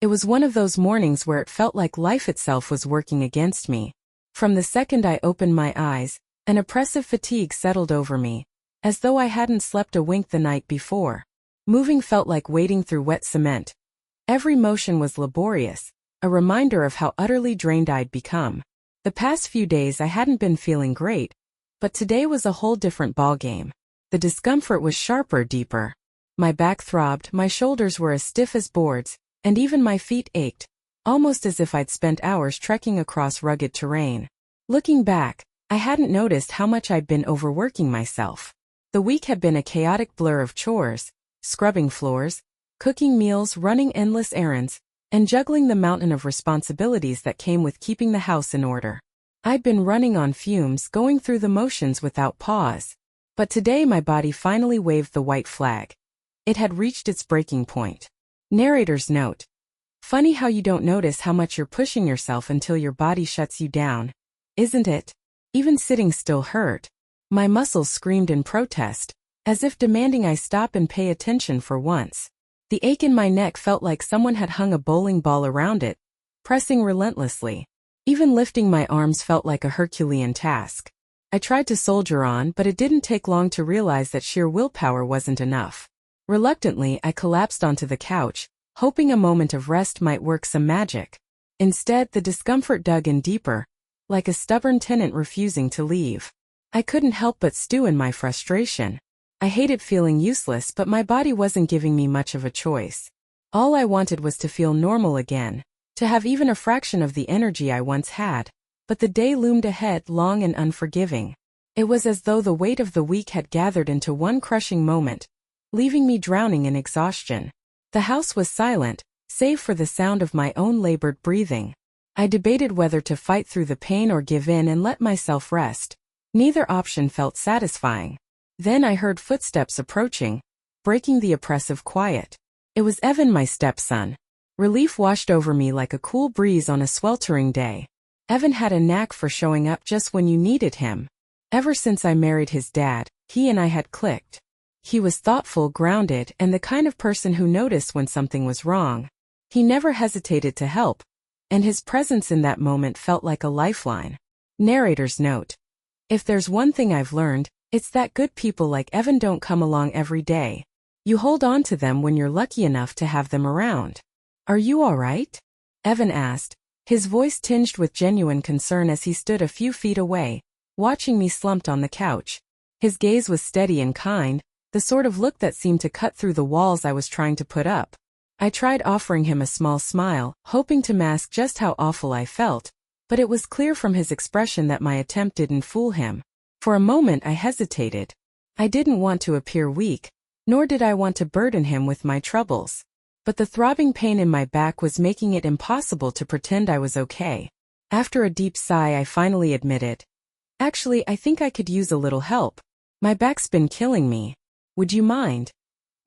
It was one of those mornings where it felt like life itself was working against me. From the second I opened my eyes, an oppressive fatigue settled over me, as though I hadn't slept a wink the night before. Moving felt like wading through wet cement. Every motion was laborious, a reminder of how utterly drained I'd become. The past few days I hadn't been feeling great, but today was a whole different ballgame. The discomfort was sharper, deeper. My back throbbed, my shoulders were as stiff as boards, and even my feet ached, almost as if I'd spent hours trekking across rugged terrain. Looking back, I hadn't noticed how much I'd been overworking myself. The week had been a chaotic blur of chores, scrubbing floors, cooking meals, running endless errands, and juggling the mountain of responsibilities that came with keeping the house in order. I'd been running on fumes, going through the motions without pause. But today my body finally waved the white flag. It had reached its breaking point. Narrator's note. Funny how you don't notice how much you're pushing yourself until your body shuts you down, isn't it? Even sitting still hurt. My muscles screamed in protest, as if demanding I stop and pay attention for once. The ache in my neck felt like someone had hung a bowling ball around it, pressing relentlessly. Even lifting my arms felt like a Herculean task. I tried to soldier on, but it didn't take long to realize that sheer willpower wasn't enough. Reluctantly, I collapsed onto the couch, hoping a moment of rest might work some magic. Instead, the discomfort dug in deeper, like a stubborn tenant refusing to leave. I couldn't help but stew in my frustration. I hated feeling useless, but my body wasn't giving me much of a choice. All I wanted was to feel normal again, to have even a fraction of the energy I once had. But the day loomed ahead, long and unforgiving. It was as though the weight of the week had gathered into one crushing moment, leaving me drowning in exhaustion. The house was silent, save for the sound of my own labored breathing. I debated whether to fight through the pain or give in and let myself rest. Neither option felt satisfying. Then I heard footsteps approaching, breaking the oppressive quiet. It was Evan, my stepson. Relief washed over me like a cool breeze on a sweltering day. Evan had a knack for showing up just when you needed him. Ever since I married his dad, he and I had clicked. He was thoughtful, grounded, and the kind of person who noticed when something was wrong. He never hesitated to help, and his presence in that moment felt like a lifeline. Narrator's note. If there's one thing I've learned, it's that good people like Evan don't come along every day. You hold on to them when you're lucky enough to have them around. Are you all right? Evan asked, his voice tinged with genuine concern as he stood a few feet away, watching me slumped on the couch. His gaze was steady and kind, the sort of look that seemed to cut through the walls I was trying to put up. I tried offering him a small smile, hoping to mask just how awful I felt, but it was clear from his expression that my attempt didn't fool him. For a moment I hesitated. I didn't want to appear weak, nor did I want to burden him with my troubles. But the throbbing pain in my back was making it impossible to pretend I was okay. After a deep sigh, I finally admitted, "Actually, I think I could use a little help. My back's been killing me. Would you mind?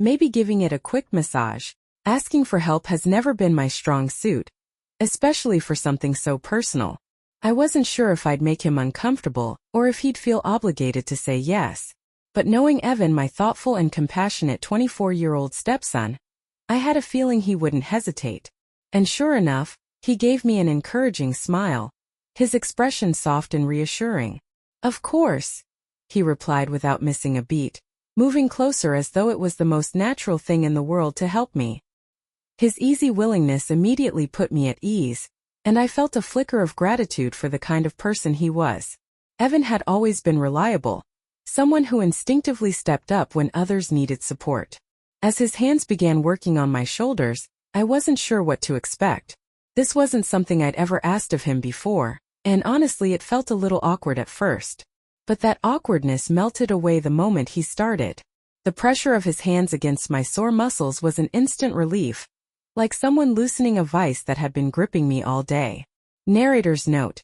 Maybe giving it a quick massage?" Asking for help has never been my strong suit, especially for something so personal. I wasn't sure if I'd make him uncomfortable, or if he'd feel obligated to say yes. But knowing Evan, my thoughtful and compassionate 24-year-old stepson, I had a feeling he wouldn't hesitate. And sure enough, he gave me an encouraging smile, his expression soft and reassuring. "Of course," he replied without missing a beat, moving closer as though it was the most natural thing in the world to help me. His easy willingness immediately put me at ease, and I felt a flicker of gratitude for the kind of person he was. Evan had always been reliable, someone who instinctively stepped up when others needed support. As his hands began working on my shoulders, I wasn't sure what to expect. This wasn't something I'd ever asked of him before, and honestly it felt a little awkward at first. But that awkwardness melted away the moment he started. The pressure of his hands against my sore muscles was an instant relief, like someone loosening a vice that had been gripping me all day. Narrator's note.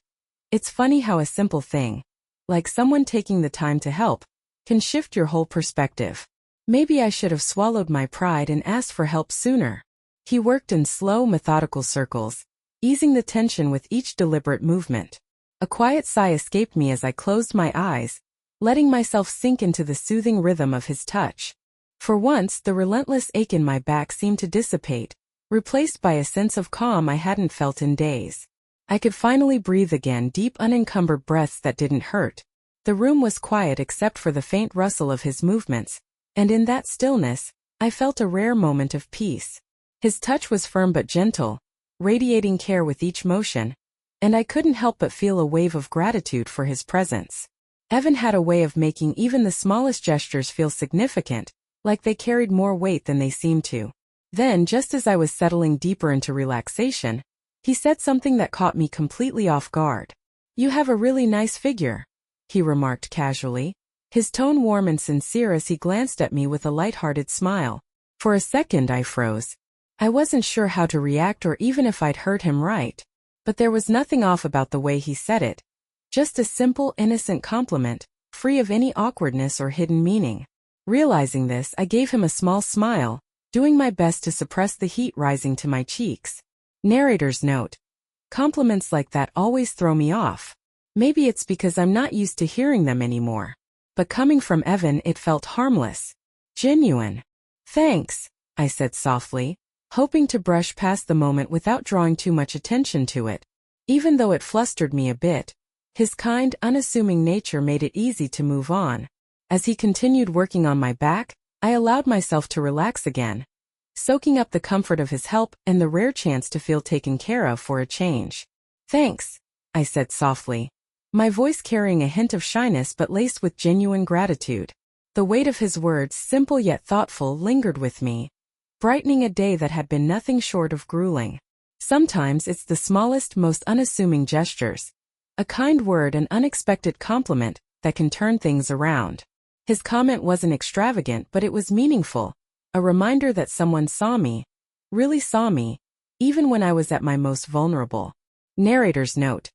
It's funny how a simple thing, like someone taking the time to help, can shift your whole perspective. Maybe I should have swallowed my pride and asked for help sooner. He worked in slow, methodical circles, easing the tension with each deliberate movement. A quiet sigh escaped me as I closed my eyes, letting myself sink into the soothing rhythm of his touch. For once, the relentless ache in my back seemed to dissipate, replaced by a sense of calm I hadn't felt in days. I could finally breathe again, deep unencumbered breaths that didn't hurt. The room was quiet except for the faint rustle of his movements, and in that stillness, I felt a rare moment of peace. His touch was firm but gentle, radiating care with each motion, and I couldn't help but feel a wave of gratitude for his presence. Evan had a way of making even the smallest gestures feel significant, like they carried more weight than they seemed to. Then, just as I was settling deeper into relaxation, he said something that caught me completely off guard. "You have a really nice figure," he remarked casually, his tone warm and sincere as he glanced at me with a light-hearted smile. For a second I froze. I wasn't sure how to react or even if I'd heard him right, but there was nothing off about the way he said it. Just a simple, innocent compliment, free of any awkwardness or hidden meaning. Realizing this, I gave him a small smile, doing my best to suppress the heat rising to my cheeks. Narrator's note. Compliments like that always throw me off. Maybe it's because I'm not used to hearing them anymore. But coming from Evan, it felt harmless. Genuine. "Thanks," I said softly, hoping to brush past the moment without drawing too much attention to it. Even though it flustered me a bit, his kind, unassuming nature made it easy to move on. As he continued working on my back, I allowed myself to relax again, soaking up the comfort of his help and the rare chance to feel taken care of for a change. "Thanks," I said softly, my voice carrying a hint of shyness but laced with genuine gratitude. The weight of his words, simple yet thoughtful, lingered with me, brightening a day that had been nothing short of grueling. Sometimes it's the smallest, most unassuming gestures, a kind word, an unexpected compliment, that can turn things around. His comment wasn't extravagant, but it was meaningful, a reminder that someone saw me, really saw me, even when I was at my most vulnerable. Narrator's note.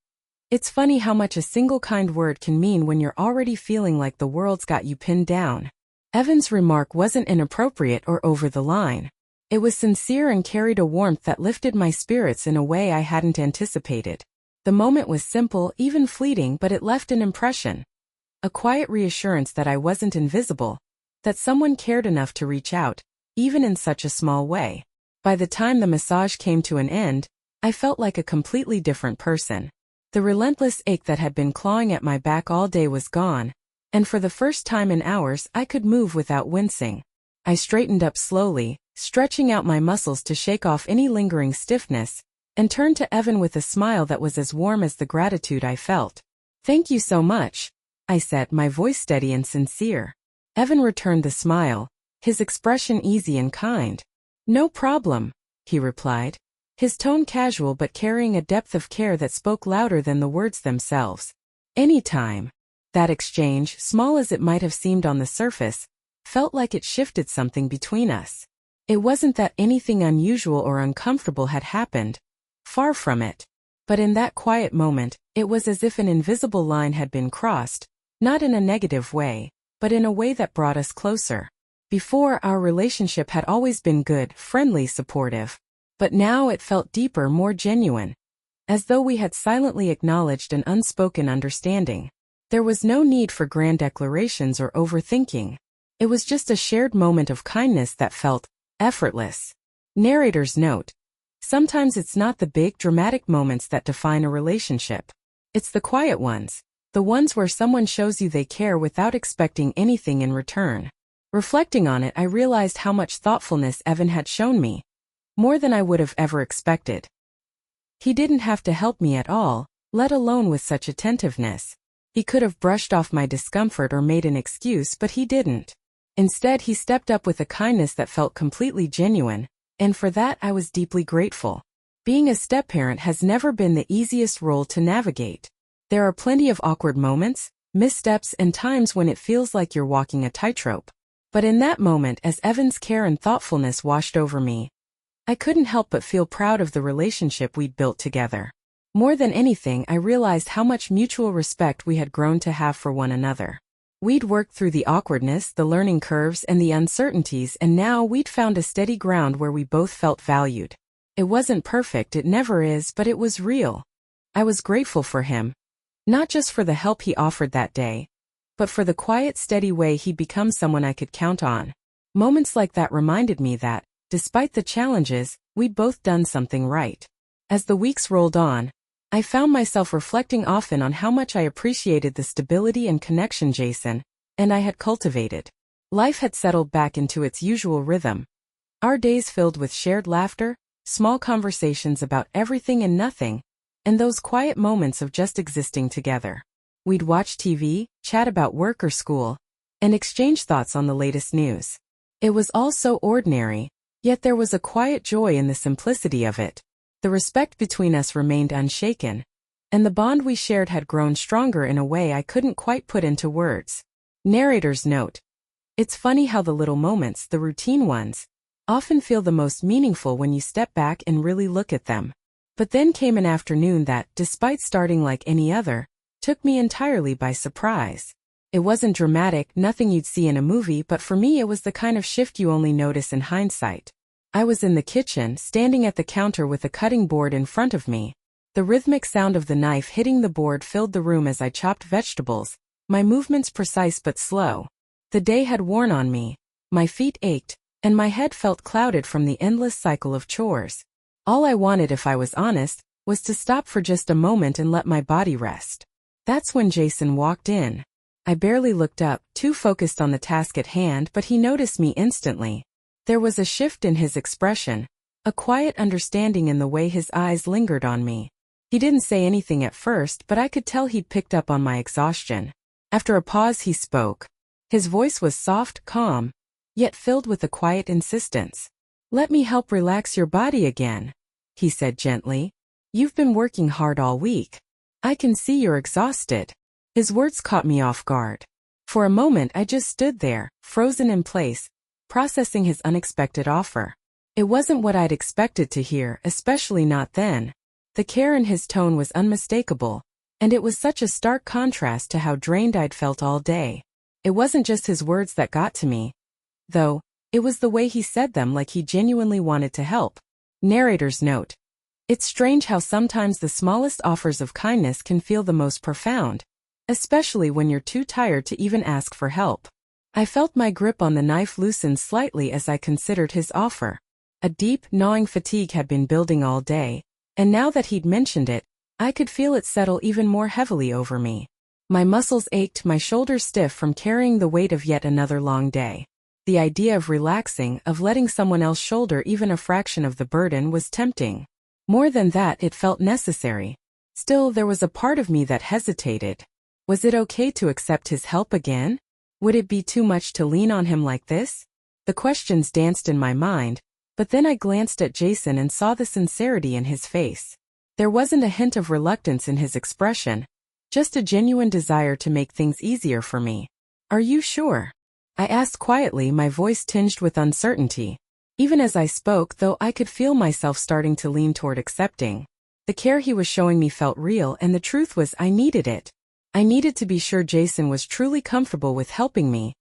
It's funny how much a single kind word can mean when you're already feeling like the world's got you pinned down. Evan's remark wasn't inappropriate or over the line. It was sincere and carried a warmth that lifted my spirits in a way I hadn't anticipated. The moment was simple, even fleeting, but it left an impression. A quiet reassurance that I wasn't invisible, that someone cared enough to reach out, even in such a small way. By the time the massage came to an end, I felt like a completely different person. The relentless ache that had been clawing at my back all day was gone, and for the first time in hours I could move without wincing. I straightened up slowly, stretching out my muscles to shake off any lingering stiffness, and turned to Evan with a smile that was as warm as the gratitude I felt. "Thank you so much," I said, my voice steady and sincere. Evan returned the smile, his expression easy and kind. "No problem," he replied, his tone casual but carrying a depth of care that spoke louder than the words themselves. "Anytime." That exchange, small as it might have seemed on the surface, felt like it shifted something between us. It wasn't that anything unusual or uncomfortable had happened. Far from it. But in that quiet moment, it was as if an invisible line had been crossed, not in a negative way, but in a way that brought us closer. Before, our relationship had always been good, friendly, supportive. But now it felt deeper, more genuine. As though we had silently acknowledged an unspoken understanding. There was no need for grand declarations or overthinking. It was just a shared moment of kindness that felt effortless. Narrator's note. Sometimes it's not the big, dramatic moments that define a relationship. It's the quiet ones. The ones where someone shows you they care without expecting anything in return. Reflecting on it, I realized how much thoughtfulness Evan had shown me. More than I would have ever expected. He didn't have to help me at all, let alone with such attentiveness. He could have brushed off my discomfort or made an excuse, but he didn't. Instead, he stepped up with a kindness that felt completely genuine, and for that I was deeply grateful. Being a step-parent has never been the easiest role to navigate. There are plenty of awkward moments, missteps, and times when it feels like you're walking a tightrope. But in that moment, as Evan's care and thoughtfulness washed over me, I couldn't help but feel proud of the relationship we'd built together. More than anything, I realized how much mutual respect we had grown to have for one another. We'd worked through the awkwardness, the learning curves, and the uncertainties, and now we'd found a steady ground where we both felt valued. It wasn't perfect, it never is, but it was real. I was grateful for him. Not just for the help he offered that day, but for the quiet, steady way he'd become someone I could count on. Moments like that reminded me that, despite the challenges, we'd both done something right. As the weeks rolled on, I found myself reflecting often on how much I appreciated the stability and connection Jason and I had cultivated. Life had settled back into its usual rhythm. Our days filled with shared laughter, small conversations about everything and nothing, and those quiet moments of just existing together. We'd watch TV, chat about work or school, and exchange thoughts on the latest news. It was all so ordinary, yet there was a quiet joy in the simplicity of it. The respect between us remained unshaken, and the bond we shared had grown stronger in a way I couldn't quite put into words. Narrator's note. It's funny how the little moments, the routine ones, often feel the most meaningful when you step back and really look at them. But then came an afternoon that, despite starting like any other, took me entirely by surprise. It wasn't dramatic, nothing you'd see in a movie, but for me it was the kind of shift you only notice in hindsight. I was in the kitchen, standing at the counter with a cutting board in front of me. The rhythmic sound of the knife hitting the board filled the room as I chopped vegetables, my movements precise but slow. The day had worn on me, my feet ached, and my head felt clouded from the endless cycle of chores. All I wanted, if I was honest, was to stop for just a moment and let my body rest. That's when Jason walked in. I barely looked up, too focused on the task at hand, but he noticed me instantly. There was a shift in his expression, a quiet understanding in the way his eyes lingered on me. He didn't say anything at first, but I could tell he'd picked up on my exhaustion. After a pause he spoke. His voice was soft, calm, yet filled with a quiet insistence. "Let me help relax your body again," he said gently. "You've been working hard all week. I can see you're exhausted." His words caught me off guard. For a moment I just stood there, frozen in place, processing his unexpected offer. It wasn't what I'd expected to hear, especially not then. The care in his tone was unmistakable, and it was such a stark contrast to how drained I'd felt all day. It wasn't just his words that got to me, though. It was the way he said them, like he genuinely wanted to help. Narrator's note. It's strange how sometimes the smallest offers of kindness can feel the most profound, especially when you're too tired to even ask for help. I felt my grip on the knife loosen slightly as I considered his offer. A deep, gnawing fatigue had been building all day, and now that he'd mentioned it, I could feel it settle even more heavily over me. My muscles ached, my shoulders stiff from carrying the weight of yet another long day. The idea of relaxing, of letting someone else shoulder even a fraction of the burden, was tempting. More than that, it felt necessary. Still, there was a part of me that hesitated. Was it okay to accept his help again? Would it be too much to lean on him like this? The questions danced in my mind, but then I glanced at Jason and saw the sincerity in his face. There wasn't a hint of reluctance in his expression, just a genuine desire to make things easier for me. "Are you sure?" I asked quietly, my voice tinged with uncertainty. Even as I spoke, though, I could feel myself starting to lean toward accepting. The care he was showing me felt real, and the truth was I needed it. I needed to be sure Jason was truly comfortable with helping me,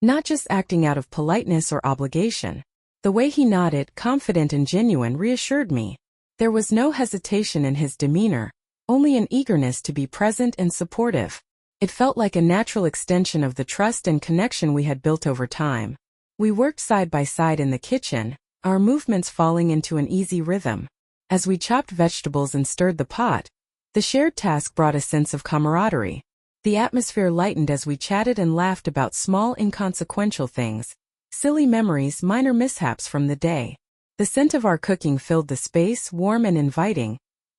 not just acting out of politeness or obligation. The way he nodded, confident and genuine, reassured me. There was no hesitation in his demeanor, only an eagerness to be present and supportive. It felt like a natural extension of the trust and connection we had built over time. We worked side by side in the kitchen, our movements falling into an easy rhythm. As we chopped vegetables and stirred the pot, the shared task brought a sense of camaraderie. The atmosphere lightened as we chatted and laughed about small, inconsequential things, silly memories, minor mishaps from the day. The scent of our cooking filled the space, warm and inviting,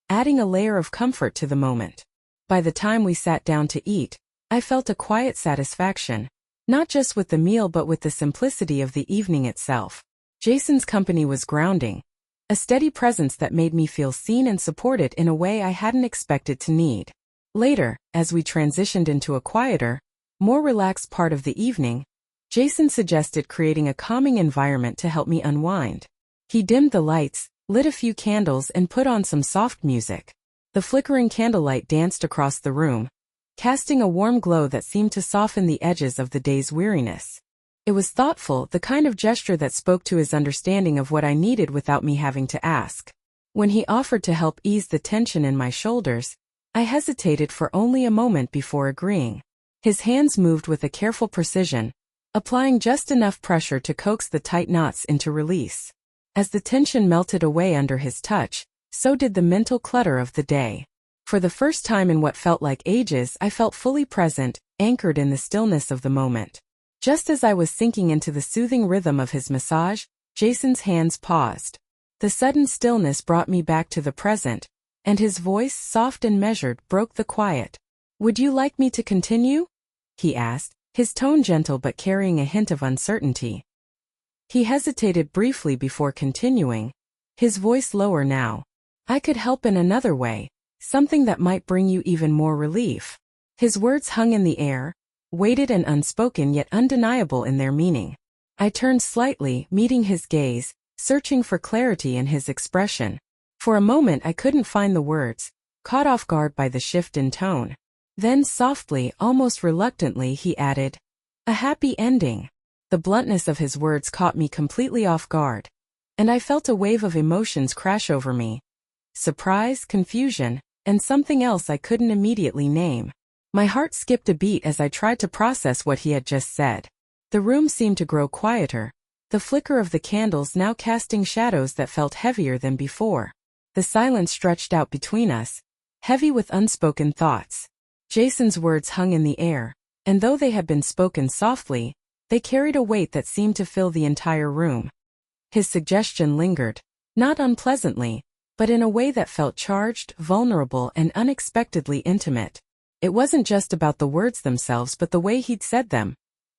adding a layer of comfort to the moment. By the time we sat down to eat, I felt a quiet satisfaction, not just with the meal but with the simplicity of the evening itself. Jason's company was grounding, a steady presence that made me feel seen and supported in a way I hadn't expected to need. Later, as we transitioned into a quieter, more relaxed part of the evening, Jason suggested creating a calming environment to help me unwind. He dimmed the lights, lit a few candles and put on some soft music. The flickering candlelight danced across the room, casting a warm glow that seemed to soften the edges of the day's weariness. It was thoughtful, the kind of gesture that spoke to his understanding of what I needed without me having to ask. When he offered to help ease the tension in my shoulders, I hesitated for only a moment before agreeing. His hands moved with a careful precision, applying just enough pressure to coax the tight knots into release. As the tension melted away under his touch, so did the mental clutter of the day. For the first time in what felt like ages, I felt fully present, anchored in the stillness of the moment. Just as I was sinking into the soothing rhythm of his massage, Jason's hands paused. The sudden stillness brought me back to the present, and his voice, soft and measured, broke the quiet. "Would you like me to continue?" he asked, his tone gentle but carrying a hint of uncertainty. He hesitated briefly before continuing, his voice lower now. "I could help in another way, something that might bring you even more relief." His words hung in the air, weighted and unspoken yet undeniable in their meaning. I turned slightly, meeting his gaze, searching for clarity in his expression. For a moment I couldn't find the words, caught off guard by the shift in tone. Then softly, almost reluctantly, he added, "A happy ending." The bluntness of his words caught me completely off guard, and I felt a wave of emotions crash over me. Surprise, confusion, and something else I couldn't immediately name. My heart skipped a beat as I tried to process what he had just said. The room seemed to grow quieter, the flicker of the candles now casting shadows that felt heavier than before. The silence stretched out between us, heavy with unspoken thoughts. Jason's words hung in the air, and though they had been spoken softly, they carried a weight that seemed to fill the entire room. His suggestion lingered, not unpleasantly, but in a way that felt charged, vulnerable, and unexpectedly intimate. It wasn't just about the words themselves but the way he'd said them.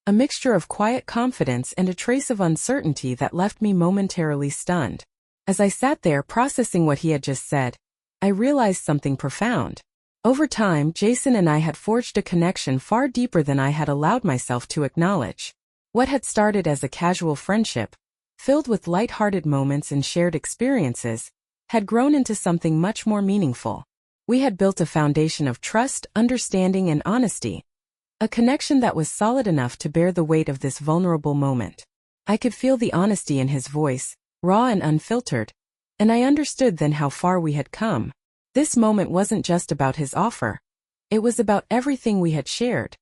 A mixture of quiet confidence and a trace of uncertainty that left me momentarily stunned. As I sat there processing what he had just said, I realized something profound. Over time, Jason and I had forged a connection far deeper than I had allowed myself to acknowledge. What had started as a casual friendship, filled with light-hearted moments and shared experiences, had grown into something much more meaningful. We had built a foundation of trust, understanding, and honesty, a connection that was solid enough to bear the weight of this vulnerable moment. I could feel the honesty in his voice, raw and unfiltered, and I understood then how far we had come. This moment wasn't just about his offer. It was about everything we had shared.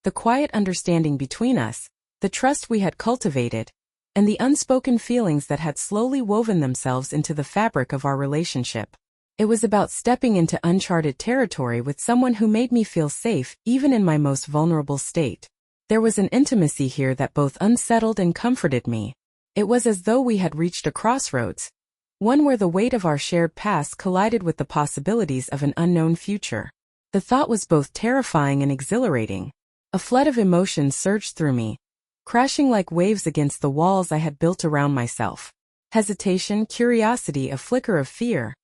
The quiet understanding between us, the trust we had cultivated, and the unspoken feelings that had slowly woven themselves into the fabric of our relationship. It was about stepping into uncharted territory with someone who made me feel safe, even in my most vulnerable state. There was an intimacy here that both unsettled and comforted me. It was as though we had reached a crossroads, one where the weight of our shared past collided with the possibilities of an unknown future. The thought was both terrifying and exhilarating. A flood of emotions surged through me, crashing like waves against the walls I had built around myself. Hesitation, curiosity, a flicker of fear.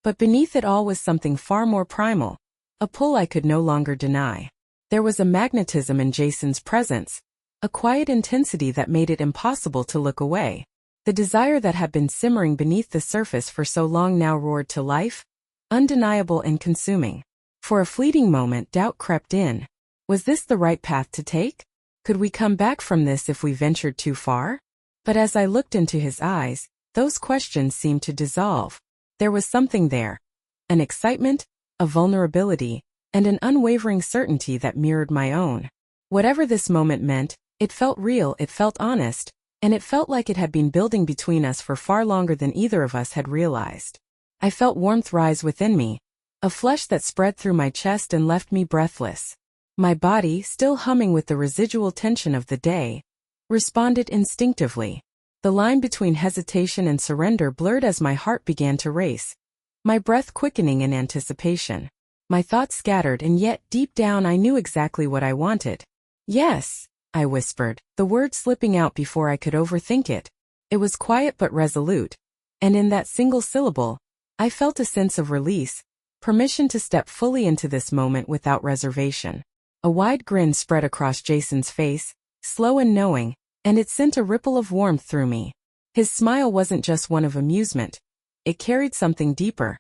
But beneath it all was something far more primal, a pull I could no longer deny. There was a magnetism in Jason's presence, a quiet intensity that made it impossible to look away. The desire that had been simmering beneath the surface for so long now roared to life, undeniable and consuming. For a fleeting moment, doubt crept in. Was this the right path to take? Could we come back from this if we ventured too far? But as I looked into his eyes, those questions seemed to dissolve. There was something there, an excitement, a vulnerability, and an unwavering certainty that mirrored my own. Whatever this moment meant, it felt real, it felt honest, and it felt like it had been building between us for far longer than either of us had realized. I felt warmth rise within me, a flush that spread through my chest and left me breathless. My body, still humming with the residual tension of the day, responded instinctively. The line between hesitation and surrender blurred as my heart began to race, my breath quickening in anticipation. My thoughts scattered, and yet, deep down, I knew exactly what I wanted. "Yes," I whispered, the word slipping out before I could overthink it. It was quiet but resolute, and in that single syllable, I felt a sense of release, permission to step fully into this moment without reservation. A wide grin spread across Jason's face, slow and knowing, and it sent a ripple of warmth through me. His smile wasn't just one of amusement. It carried something deeper.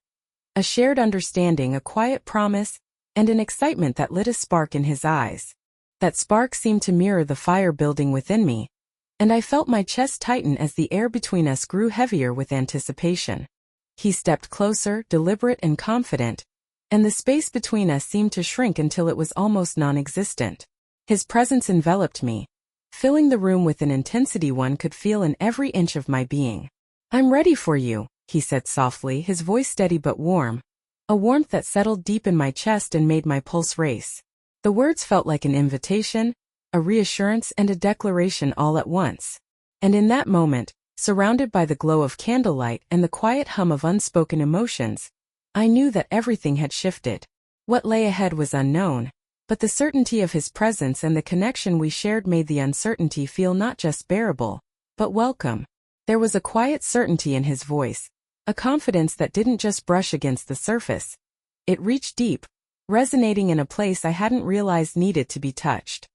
A shared understanding, a quiet promise, and an excitement that lit a spark in his eyes. That spark seemed to mirror the fire building within me, and I felt my chest tighten as the air between us grew heavier with anticipation. He stepped closer, deliberate and confident, and the space between us seemed to shrink until it was almost non-existent. His presence enveloped me, filling the room with an intensity one could feel in every inch of my being. "I'm ready for you," he said softly, his voice steady but warm. A warmth that settled deep in my chest and made my pulse race. The words felt like an invitation, a reassurance and a declaration all at once. And in that moment, surrounded by the glow of candlelight and the quiet hum of unspoken emotions, I knew that everything had shifted. What lay ahead was unknown, but the certainty of his presence and the connection we shared made the uncertainty feel not just bearable, but welcome. There was a quiet certainty in his voice, a confidence that didn't just brush against the surface. It reached deep, resonating in a place I hadn't realized needed to be touched.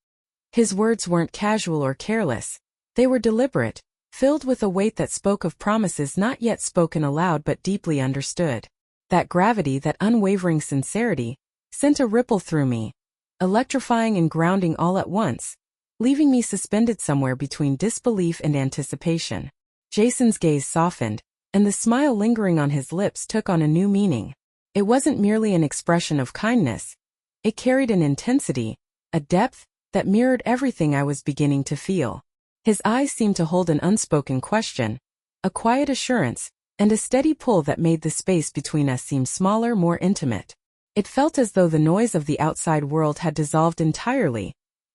His words weren't casual or careless. They were deliberate, filled with a weight that spoke of promises not yet spoken aloud but deeply understood. That gravity, that unwavering sincerity, sent a ripple through me, electrifying and grounding all at once, leaving me suspended somewhere between disbelief and anticipation. Jason's gaze softened, and the smile lingering on his lips took on a new meaning. It wasn't merely an expression of kindness. It carried an intensity, a depth, that mirrored everything I was beginning to feel. His eyes seemed to hold an unspoken question, a quiet assurance, and a steady pull that made the space between us seem smaller, more intimate. It felt as though the noise of the outside world had dissolved entirely,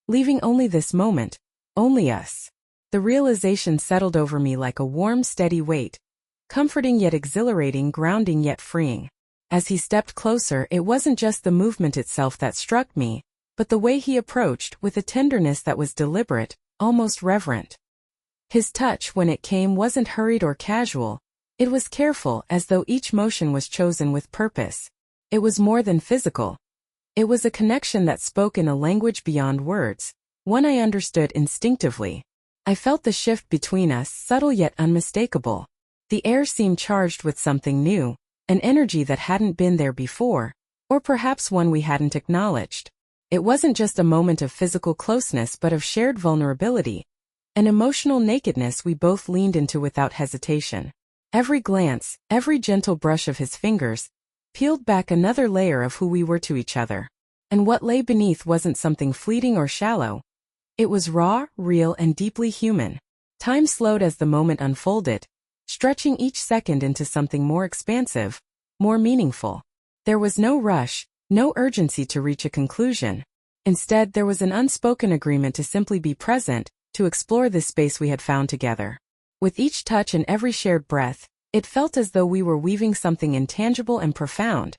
leaving only this moment, only us. The realization settled over me like a warm, steady weight, comforting yet exhilarating, grounding yet freeing. As he stepped closer, it wasn't just the movement itself that struck me, but the way he approached, with a tenderness that was deliberate, almost reverent. His touch, when it came, wasn't hurried or casual. It was careful, as though each motion was chosen with purpose. It was more than physical. It was a connection that spoke in a language beyond words, one I understood instinctively. I felt the shift between us, subtle yet unmistakable. The air seemed charged with something new, an energy that hadn't been there before, or perhaps one we hadn't acknowledged. It wasn't just a moment of physical closeness but of shared vulnerability, an emotional nakedness we both leaned into without hesitation. Every glance, every gentle brush of his fingers, peeled back another layer of who we were to each other. And what lay beneath wasn't something fleeting or shallow. It was raw, real, and deeply human. Time slowed as the moment unfolded, stretching each second into something more expansive, more meaningful. There was no rush, no urgency to reach a conclusion. Instead, there was an unspoken agreement to simply be present, to explore this space we had found together. With each touch and every shared breath, it felt as though we were weaving something intangible and profound.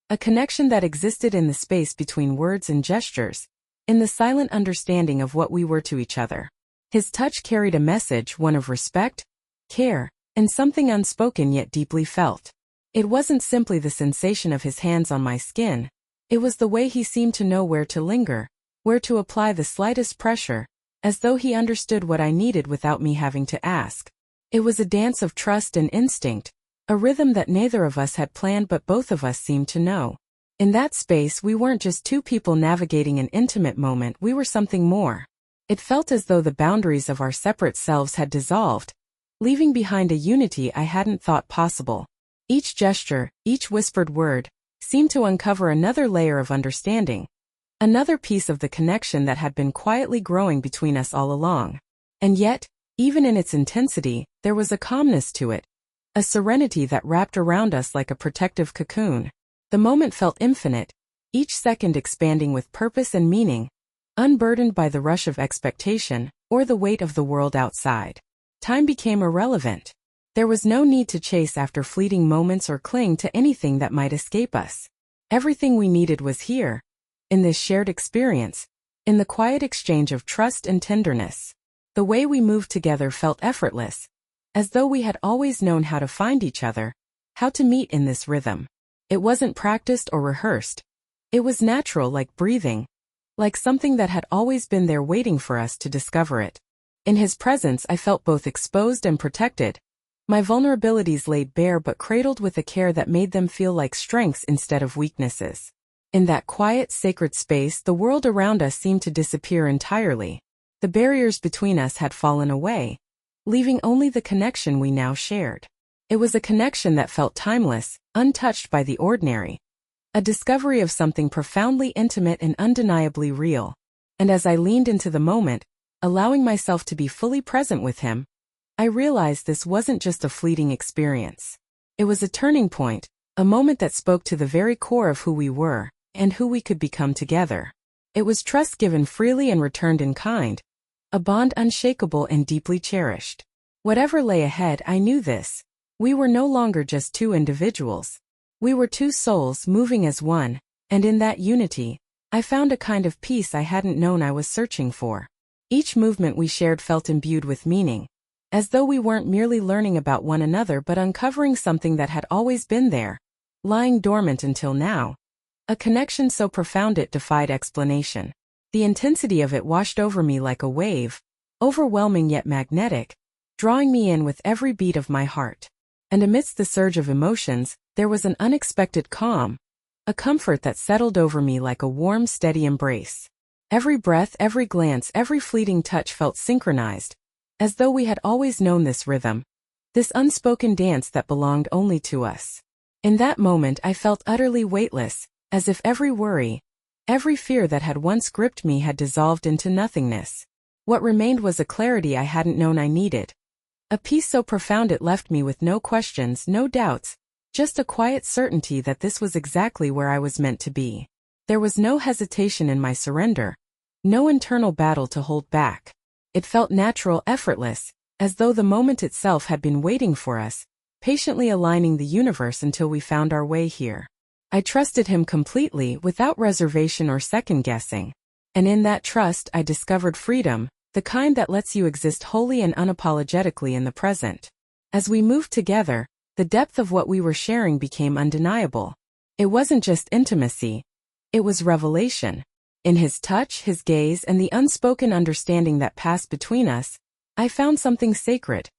A connection that existed in the space between words and gestures, in the silent understanding of what we were to each other. His touch carried a message, one of respect, care, and something unspoken yet deeply felt. It wasn't simply the sensation of his hands on my skin. It was the way he seemed to know where to linger, where to apply the slightest pressure, as though he understood what I needed without me having to ask. It was a dance of trust and instinct, a rhythm that neither of us had planned but both of us seemed to know. In that space, we weren't just two people navigating an intimate moment, we were something more. It felt as though the boundaries of our separate selves had dissolved, leaving behind a unity I hadn't thought possible. Each gesture, each whispered word, seemed to uncover another layer of understanding, another piece of the connection that had been quietly growing between us all along. And yet, even in its intensity, there was a calmness to it, a serenity that wrapped around us like a protective cocoon. The moment felt infinite, each second expanding with purpose and meaning, unburdened by the rush of expectation or the weight of the world outside. Time became irrelevant. There was no need to chase after fleeting moments or cling to anything that might escape us. Everything we needed was here, in this shared experience, in the quiet exchange of trust and tenderness. The way we moved together felt effortless, as though we had always known how to find each other, how to meet in this rhythm. It wasn't practiced or rehearsed. It was natural, like breathing, like something that had always been there waiting for us to discover it. In his presence, I felt both exposed and protected. My vulnerabilities laid bare but cradled with a care that made them feel like strengths instead of weaknesses. In that quiet, sacred space, the world around us seemed to disappear entirely. The barriers between us had fallen away, leaving only the connection we now shared. It was a connection that felt timeless, untouched by the ordinary. A discovery of something profoundly intimate and undeniably real. And as I leaned into the moment, allowing myself to be fully present with him, I realized this wasn't just a fleeting experience. It was a turning point, a moment that spoke to the very core of who we were, and who we could become together. It was trust given freely and returned in kind, a bond unshakable and deeply cherished. Whatever lay ahead, I knew this. We were no longer just two individuals. We were two souls moving as one, and in that unity, I found a kind of peace I hadn't known I was searching for. Each movement we shared felt imbued with meaning, as though we weren't merely learning about one another but uncovering something that had always been there, lying dormant until now. A connection so profound it defied explanation. The intensity of it washed over me like a wave, overwhelming yet magnetic, drawing me in with every beat of my heart. And amidst the surge of emotions, there was an unexpected calm, a comfort that settled over me like a warm, steady embrace. Every breath, every glance, every fleeting touch felt synchronized, as though we had always known this rhythm, this unspoken dance that belonged only to us. In that moment I felt utterly weightless, as if every worry, every fear that had once gripped me had dissolved into nothingness. What remained was a clarity I hadn't known I needed. A peace so profound it left me with no questions, no doubts, just a quiet certainty that this was exactly where I was meant to be. There was no hesitation in my surrender, no internal battle to hold back. It felt natural, effortless, as though the moment itself had been waiting for us, patiently aligning the universe until we found our way here. I trusted him completely, without reservation or second-guessing. And in that trust I discovered freedom, the kind that lets you exist wholly and unapologetically in the present. As we moved together, the depth of what we were sharing became undeniable. It wasn't just intimacy. It was revelation. In his touch, his gaze, and the unspoken understanding that passed between us, I found something sacred.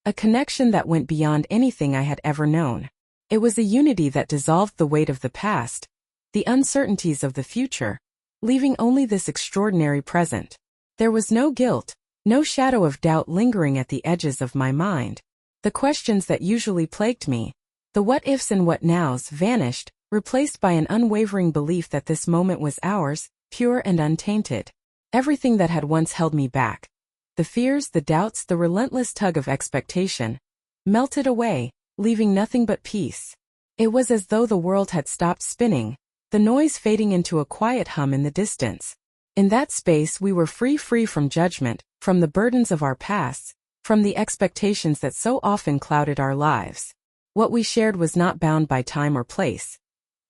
A connection that went beyond anything I had ever known. It was a unity that dissolved the weight of the past, the uncertainties of the future, leaving only this extraordinary present. There was no guilt, no shadow of doubt lingering at the edges of my mind. The questions that usually plagued me, the what-ifs and what-nows, vanished, replaced by an unwavering belief that this moment was ours, pure and untainted. Everything that had once held me back, the fears, the doubts, the relentless tug of expectation, melted away, leaving nothing but peace. It was as though the world had stopped spinning, the noise fading into a quiet hum in the distance. In that space we were free from judgment, from the burdens of our pasts, from the expectations that so often clouded our lives. What we shared was not bound by time or place.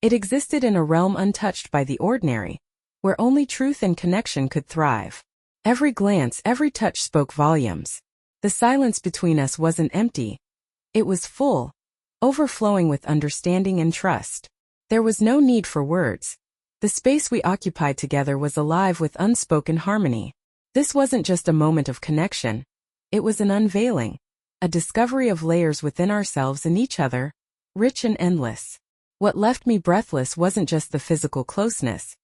It existed in a realm untouched by the ordinary, where only truth and connection could thrive. Every glance, every touch spoke volumes. The silence between us wasn't empty. It was full, overflowing with understanding and trust. There was no need for words. The space we occupied together was alive with unspoken harmony. This wasn't just a moment of connection. It was an unveiling, a discovery of layers within ourselves and each other, rich and endless. What left me breathless wasn't just the physical closeness.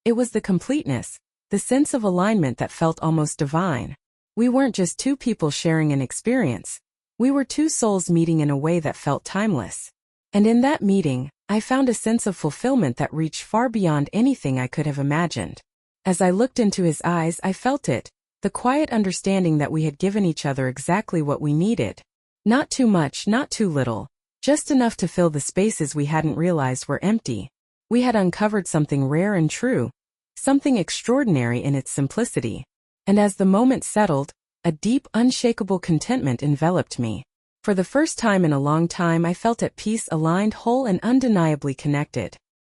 It was the completeness, the sense of alignment that felt almost divine. We weren't just two people sharing an experience. We were two souls meeting in a way that felt timeless. And in that meeting, I found a sense of fulfillment that reached far beyond anything I could have imagined. As I looked into his eyes, I felt it, the quiet understanding that we had given each other exactly what we needed. Not too much, not too little, just enough to fill the spaces we hadn't realized were empty. We had uncovered something rare and true, something extraordinary in its simplicity. And as the moment settled, a deep, unshakable contentment enveloped me. For the first time in a long time I felt at peace, aligned, whole, and undeniably connected.